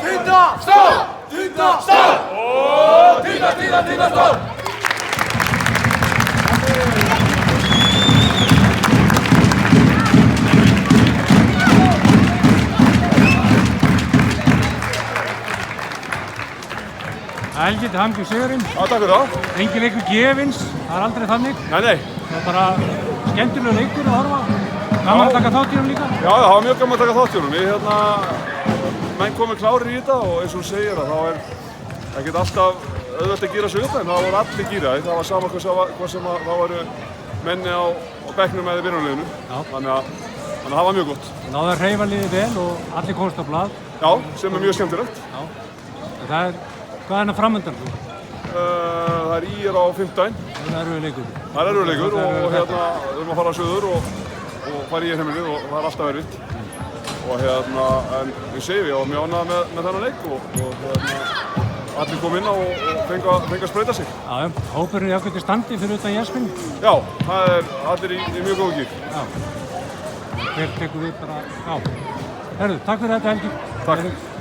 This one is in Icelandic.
Tinda, stopp! Tinda, stopp! Och Tinda, stopp! Helgi, til hamingju sigurinn. Já, takk fyrir það. Engin leikur gefins, það er aldrei þannig. Nei. Það er bara skemmtilegur leikur að horfa. Gaman að taka þátt í honum líka. Já, það var mjög gaman að taka þátt í honum. Menn komið klárir í þetta og eins og þú segir að þá er ekkert alltaf auðvelt að gíra sig upp en það voru allir gíraði. Það var sama hvað sem það voru menni á bekknum eða byrjunarliðinu. Þannig að það var mjög gott. Náðu að hreyfa liðið vel og allir komst á blað. Já, sem er mjög skemmtilegt. Hvað er hérna framöndan? Það er IR á 5. Það er erfiður leikur. Það er erfiður leikur og við erum að fara á söður og fara í heimilið og það er alltaf erfitt. En við segjum ég var mjög ánægður með þennan leik og allir kom inn og fengu að sprauta sig. Já, hópurinn er ákveðið standi fyrir utan Jasmín. Já, það er allir í mjög góðu gír. Já. Hver tekur við bara á. Herðu, takk fyrir þetta Helgi. Takk.